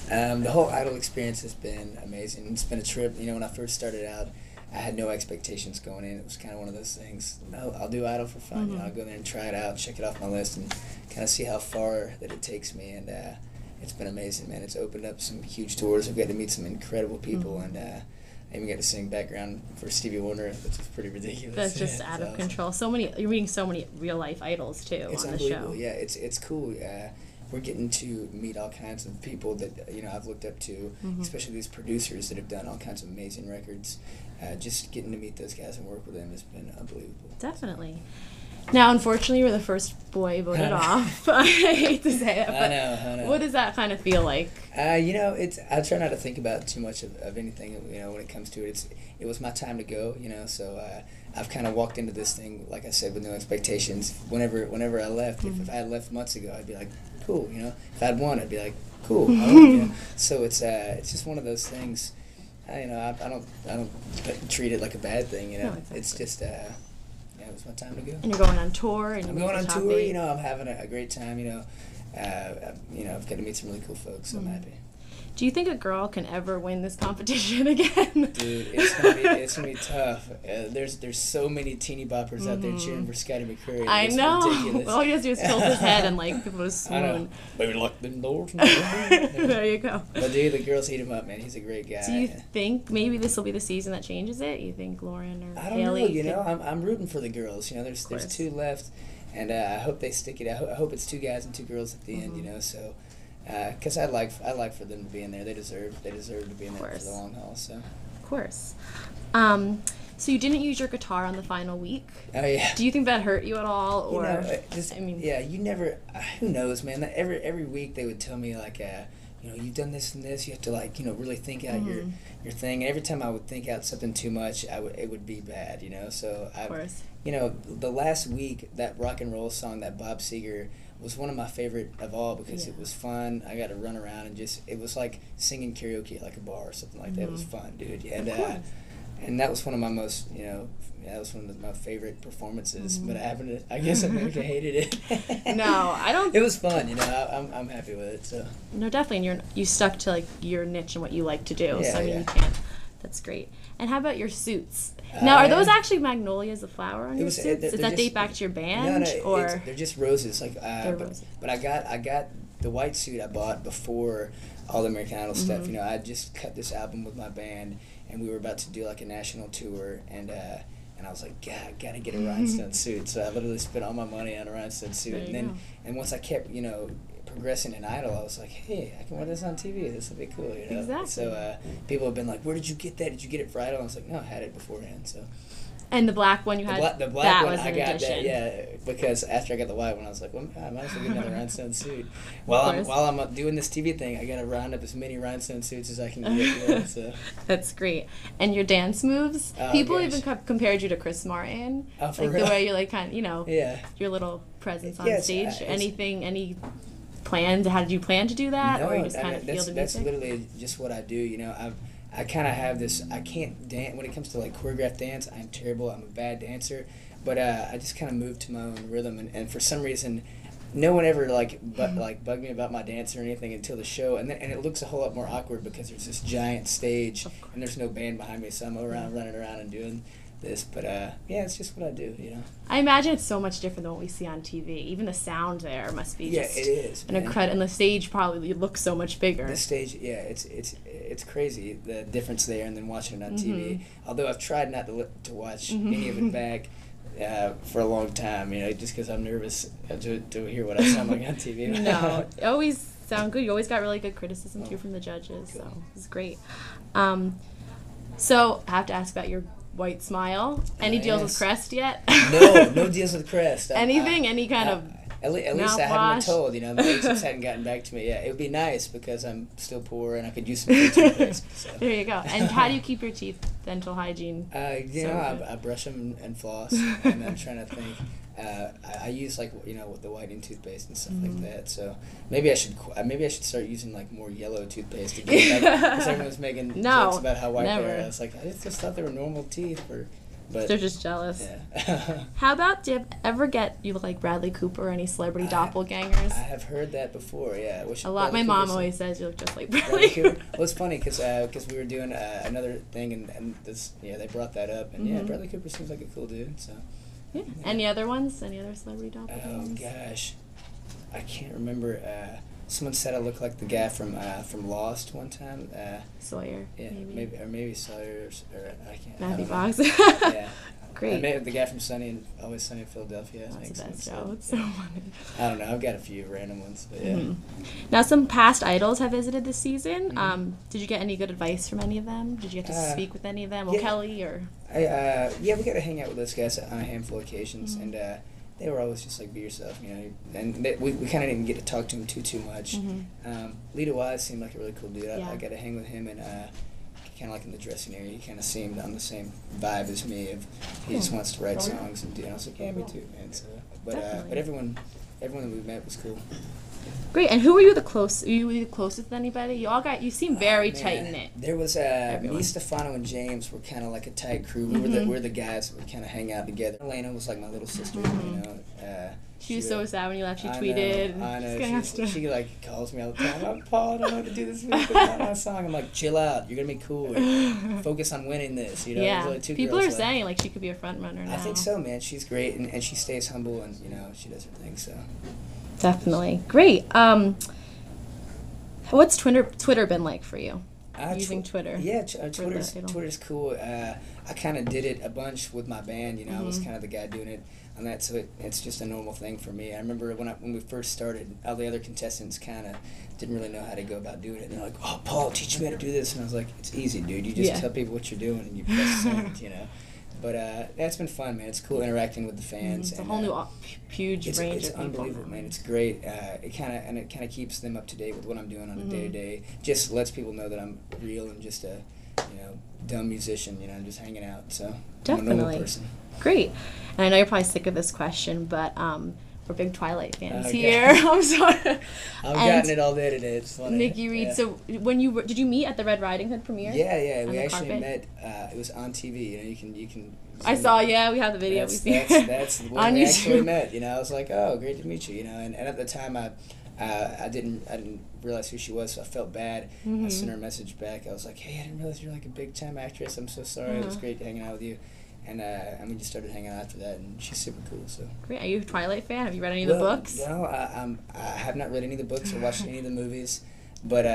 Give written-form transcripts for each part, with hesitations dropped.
The whole Idol experience has been amazing. It's been a trip. You know, when I first started out, I had no expectations going in. It was kind of one of those things. I'll do Idol for fun. You know, I'll go there and try it out, check it off my list, and kind of see how far that it takes me. And it's been amazing, man. It's opened up some huge doors. I've got to meet some incredible people, and I even got to sing background for Stevie Wonder, which is pretty ridiculous. That's just out of control. You're meeting so many real life idols too it's on the show. Unbelievable. Yeah, it's cool. We're getting to meet all kinds of people that I've looked up to, especially these producers that have done all kinds of amazing records. Just getting to meet those guys and work with them has been unbelievable. Definitely. Now, unfortunately, you were the first boy voted off. I hate to say it, but I know. what does that kind of feel like? I try not to think about too much of anything, when it comes to it. It was my time to go, so I've kind of walked into this thing, like I said, with no expectations. Whenever I left, if I had left months ago, I'd be like, cool, If I'd won, I'd be like, cool. So it's just one of those things. I don't treat it like a bad thing, No, exactly. It's just it was my time to go. And you're going on tour, and I'm going on tour. I'm having a great time. I've got to meet some really cool folks. So I'm happy. Do you think a girl can ever win this competition again? Dude, it's gonna be tough. There's so many teeny boppers out there cheering for Scotty McCreery. I know. Ridiculous. All he has to do is tilt his head and people just swoon. I know. Maybe lock them doors. There you go. But dude, the girls eat him up, man. He's a great guy. Do you think maybe this will be the season that changes it? You think Lauren or Haley? I don't know. I'm rooting for the girls. There's two left, and I hope they stick it. I hope it's two guys and two girls at the end. So. Because I like for them to be in there. They deserve to be in there for the long haul. So. Of course. So you didn't use your guitar on the final week. Oh yeah. Do you think that hurt you at all, or? You never. Who knows, man? Every week they would tell me like, you've done this and this. You have to really think out your thing. And every time I would think out something too much, it would be bad. So of course. The last week, that rock and roll song, that Bob Seger, was one of my favorite of all because it was fun. I got to run around and it was like singing karaoke at like a bar or something like that. It was fun, dude. And that was one of my most, that was one of my favorite performances. But I guess America hated it. No, I don't. It was fun, I'm happy with it. So. No, definitely, and you stuck to your niche and what you like to do. Yeah, so you can't. That's great. And how about your suits? Now, are those actually magnolias, the flower on your suits? Does that date back to your band? No, they're just roses. Roses. But I got the white suit I bought before all the American Idol stuff. I just cut this album with my band, and we were about to do like a national tour, and I was like, God, I gotta get a rhinestone suit. So I literally spent all my money on a rhinestone suit, and once I kept progressing in Idol, I was like, hey, I can wear this on TV. This will be cool, Exactly. So people have been like, where did you get that? Did you get it for Idol? I was like, no, I had it beforehand. So. And the black one you had, the black that one, was an addition. Because after I got the white one, I was like, well, I might as well get another rhinestone suit. While I'm doing this TV thing, I got to round up as many rhinestone suits as I can get. So. That's great. And your dance moves? People even compared you to Chris Martin. Oh, for real? The way you're your little presence on stage. Any plans? How did you plan to do that? No, or you just kind of feel the music? That's literally just what I do, I kind of have this. I can't dance when it comes to choreographed dance. I'm terrible. I'm a bad dancer, but I just kind of move to my own rhythm. And for some reason, no one ever bugged me about my dance or anything until the show. And it looks a whole lot more awkward because there's this giant stage and there's no band behind me, so I'm running around and doing this. But it's just what I do. I imagine it's so much different than what we see on TV. Even the sound there must be it is an incredible. And the stage probably looks so much bigger. The stage, it's crazy the difference there, and then watching it on TV. Although I've tried not to watch any of it back for a long time, just because I'm nervous to hear what I sound like on TV. No, it always sound good. You always got really good criticism too from the judges, cool. So it's great. So I have to ask about your white smile. Any deals with Crest yet? No deals with Crest. Anything? Any kind of At least I haven't been told. The agents hadn't gotten back to me. Yeah, it would be nice because I'm still poor and I could use some free toothpaste. So. There you go. And how do you keep your teeth, dental hygiene? I brush them and floss, and I'm trying to think. I use the whitening toothpaste and stuff like that. So maybe I should start using more yellow toothpaste again. Because everyone's making jokes about how white they are. I was like, I just thought they were normal teeth for But they're just jealous. Yeah. How about, do you ever get, you look like Bradley Cooper or any celebrity doppelgangers? I have heard that before, yeah. A lot. My mom always says you look just like Bradley Bradley Cooper. Well, it's funny because we were doing another thing and this, they brought that up. And yeah, Bradley Cooper seems like a cool dude, so. Yeah. Any other ones? Any other celebrity Oh, doppelgangers? gosh. I can't remember. Someone said I looked like the guy from Lost one time. Sawyer. Yeah, maybe Sawyer or I can't. Matthew Fox. Yeah. Great. Maybe the guy from Always Sunny in Philadelphia. That's the best so, show. It's so funny. I don't know. I've got a few random ones, but yeah. Now, some past idols have visited this season. Did you get any good advice from any of them? Did you get to speak with any of them? Well, Kelly or? Yeah, we got to hang out with those guys on a handful of occasions, and they were always just like, be yourself, And we kind of didn't get to talk to him too much. Lita Wise seemed like a really cool dude. I got to hang with him and kind of like in the dressing area. He kind of seemed on the same vibe as me. He just wants to write songs and do. And I was like, yeah, me too, man. So, but everyone that we met was cool. Great. And who were you the closest? Were you the closest with anybody? You seem very tight knit. There was me, Stefano, and James were kind of like a tight crew. We were the guys that would kind of hang out together. Elena was like my little sister, She was so sad when you left. She tweeted. I know. She like calls me all the time. I'm Paul. I don't know what to do this week. Not my song. I'm like, chill out. You're gonna be cool. Focus on winning this. Yeah. Really People are saying like she could be a front runner now. I think so, man. She's great, and she stays humble, and she does her thing. So. Definitely. Great. What's Twitter been like for you? Using Twitter. Yeah, Twitter's cool. I kind of did it a bunch with my band. I was kind of the guy doing it on that, so it's just a normal thing for me. I remember when we first started, all the other contestants kind of didn't really know how to go about doing it. And they're like, "Oh, Paul, teach me how to do this." And I was like, "It's easy, dude. You just tell people what you're doing and you press send." But that's been fun, man. It's cool interacting with the fans. It's a whole new huge range of people. It's unbelievable, man. It's great. It kind of keeps them up to date with what I'm doing on a day to day. Just lets people know that I'm real and just a dumb musician. I'm just hanging out. So definitely. I'm a normal person. Great. And I know you're probably sick of this question, but we're big Twilight fans here. I'm sorry. I've gotten it all day today. It's funny. Nikki Reed. Yeah. So when did you meet at the Red Riding Hood premiere? Yeah. We actually met. It was on TV. You can. I saw. Yeah, we have the video. That's when we actually met. I was like, oh, great to meet you. And at the time I didn't realize who she was, so I felt bad. I sent her a message back. I was like, hey, I didn't realize you're like a big time actress. I'm so sorry. It was great hanging out with you. And we just started hanging out after that, and she's super cool. So great. Are you a Twilight fan? Have you read any of the books? No, I have not read any of the books or watched any of the movies, but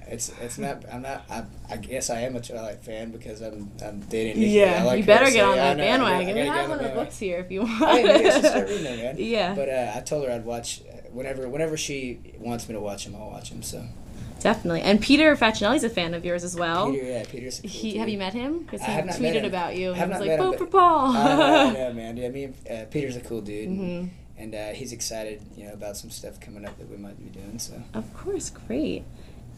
it's not. I'm not. I guess I am a Twilight fan because I'm dating Nikki. Yeah, like you better her, get on that I bandwagon. We gotta have one of the books here if you want. Hey, maybe I should start reading them, man. Yeah. But I told her I'd watch whenever she wants me to watch them. I'll watch them. So. Definitely. And Peter Facinelli's a fan of yours as well. Peter's a cool dude. Have you met him? Because he tweeted about you. And he was like, vote for Paul. Yeah, man. Yeah, me and Peter's a cool dude. And he's excited, about some stuff coming up that we might be doing. So. Of course. Great.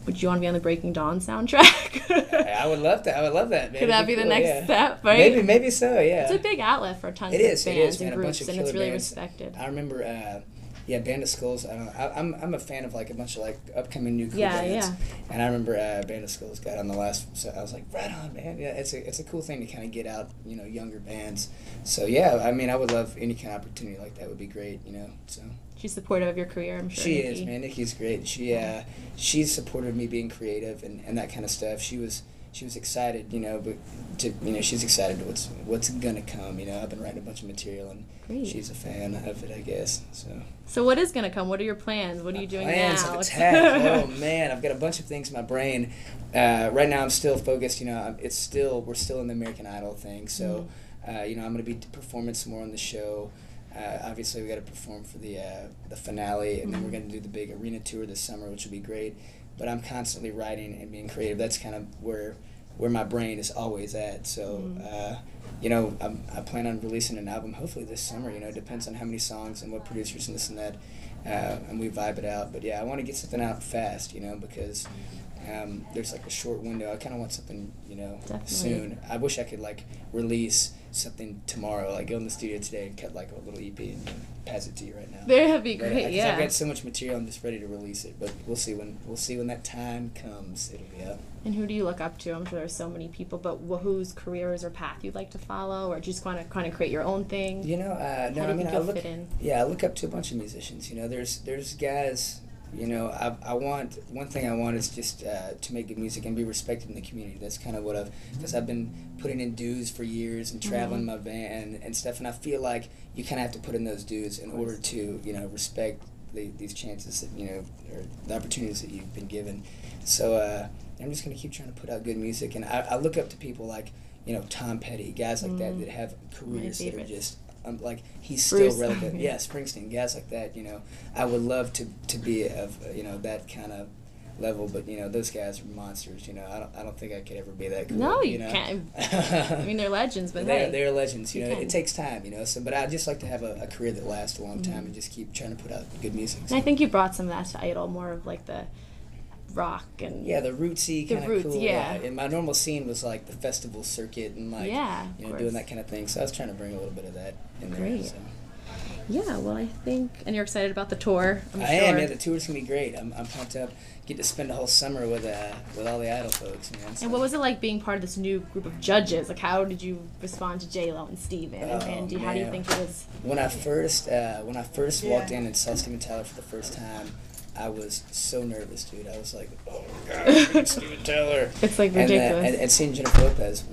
Would you want to be on the Breaking Dawn soundtrack? I would love that. I would love that, man. Could that be the next step, right? Maybe so, yeah. It's a big outlet for tons of bands and groups, and it's really respected. I remember... Band of Skulls. I'm a fan of like a bunch of like upcoming new cool bands. And I remember Band of Skulls got on the last. So I was like, right on, man. Yeah, it's a cool thing to kind of get out, younger bands. So yeah, I mean, I would love any kind of opportunity like that. Would be great, So. She's supportive of your career, I'm sure. She is, man. Nikki's great. She's supportive of me being creative and that kind of stuff. She was excited, she's excited to what's gonna come. I've been writing a bunch of material, and she's a fan of it, I guess. So what is gonna come? What are your plans? What are you doing plans now? Of attack. Oh man, I've got a bunch of things in my brain. Right now, I'm still focused. We're still in the American Idol thing. So, I'm gonna be performing some more on the show. Obviously, we got to perform for the finale, and then we're gonna do the big arena tour this summer, which will be great. But I'm constantly writing and being creative. That's kind of where my brain is always at. So, I plan on releasing an album hopefully this summer. It depends on how many songs and what producers and this and that, and we vibe it out. But yeah, I want to get something out fast. Because there's like a short window. I kind of want something, Definitely. soon. I wish I could like release something tomorrow, like go in the studio today and cut like a little EP and pass it to you right now. That'd be great. Yeah. I've got so much material, I'm just ready to release it. But we'll see when that time comes. It'll be up. And who do you look up to? I'm sure there's so many people, but whose careers or path you'd like to follow, or just want to kind of create your own thing? I look. Yeah, I look up to a bunch of musicians. There's guys. One thing I want is just to make good music and be respected in the community. That's kind of what because I've been putting in dues for years and traveling my band and stuff, and I feel like you kind of have to put in those dues in order to, respect these chances that, or the opportunities that you've been given. So I'm just going to keep trying to put out good music, and I look up to people like, Tom Petty, guys like that have careers that are just, like he's still relevant. Yeah, Springsteen, guys like that. I would love to be of that kind of level, but those guys are monsters. I don't think I could ever be that cool. No, you can't. I mean, they're legends, but they're legends. It takes time. So, but I just like to have a career that lasts a long time and just keep trying to put out good music. And I think you brought some of that to Idol, more of like the rock and the rootsy kind of cool. Yeah. And my normal scene was like the festival circuit and like doing that kind of thing. So I was trying to bring a little bit of that in there. So. Yeah, well, I think, and you're excited about the tour. I am. Yeah, the tour's gonna be great. I'm pumped up. Get to spend the whole summer with all the Idol folks, man. So. And what was it like being part of this new group of judges? Like, how did you respond to J-Lo and Steven and Andy? How do you think it was? When I first walked in and saw Steven Tyler for the first time, I was so nervous, dude. I was like, oh God, Steven Tyler. It's like ridiculous. And seeing Jennifer Lopez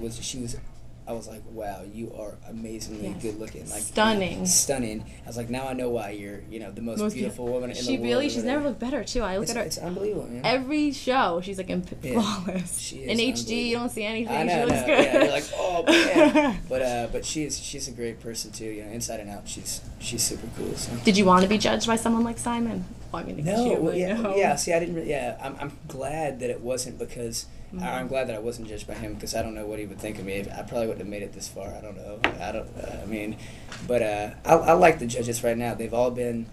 I was like, wow, you are amazingly good looking. Like stunning. Stunning. I was like, now I know why you're, the most beautiful woman in the world. She's never looked better too. I look at her. It's unbelievable, man. Every show, she's like flawless. She is in HD, you don't see anything. I know, she looks good. Yeah, you're like, oh man. But she's a great person too. Inside and out, she's super cool. So. Did you want to be judged by someone like Simon? Well, I mean, yeah. See, I didn't. I'm glad that it wasn't because. I'm glad that I wasn't judged by him because I don't know what he would think of me. I probably wouldn't have made it this far. I don't know. But I like the judges right now. They've all been,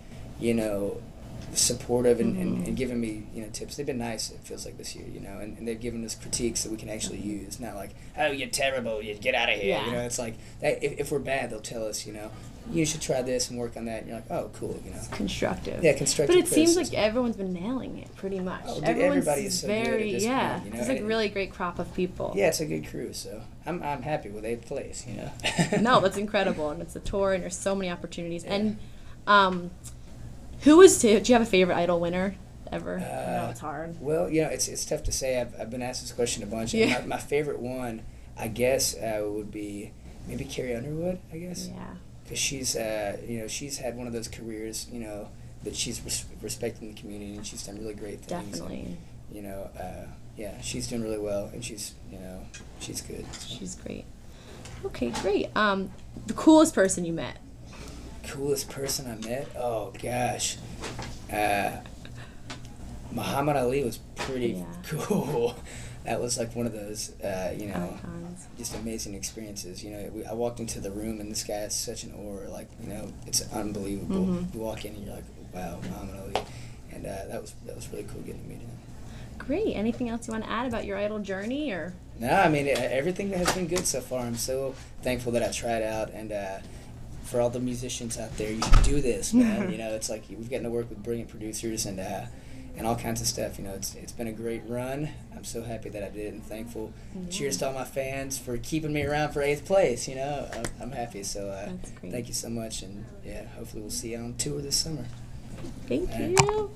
supportive and giving me, tips. They've been nice, it feels like, this year, and they've given us critiques that we can actually use. Not like, oh, you're terrible, you get out of here. Yeah. It's like, if we're bad, they'll tell us, you should try this and work on that. And you're like, oh, cool, It's constructive. Yeah, constructive. But it seems like everyone's been nailing it pretty much. Oh, dude, everybody is so good at this point, It's like a really great crop of people. Yeah, it's a good crew, so I'm happy with 8th place, No, that's incredible, and it's a tour, and there's so many opportunities. Yeah. And do you have a favorite Idol winner ever? I know it's hard. Well, it's tough to say. I've been asked this question a bunch. Yeah. My favorite one, I guess, would be maybe Carrie Underwood, I guess. Yeah. Because she's had one of those careers, that she's respected in the community, and she's done really great things. Definitely. And, she's doing really well, and she's good. So. She's great. Okay, great. The coolest person you met? Coolest person I met? Oh, gosh. Muhammad Ali was pretty cool. That was like one of those, just amazing experiences. I walked into the room and this guy has such an aura, like, it's unbelievable. Mm-hmm. You walk in and you're like, wow, Muhammad Ali. And that was really cool getting to meet him. Great. Anything else you want to add about your Idol journey, or? No, I mean, everything has been good so far. I'm so thankful that I tried out, and for all the musicians out there, you should do this, man. It's like we've gotten to work with brilliant producers and all kinds of stuff. It's been a great run. I'm so happy that I did it and thankful. Yeah. Cheers to all my fans for keeping me around for 8th place. I'm happy. So thank you so much, and hopefully we'll see you on tour this summer. Thank you.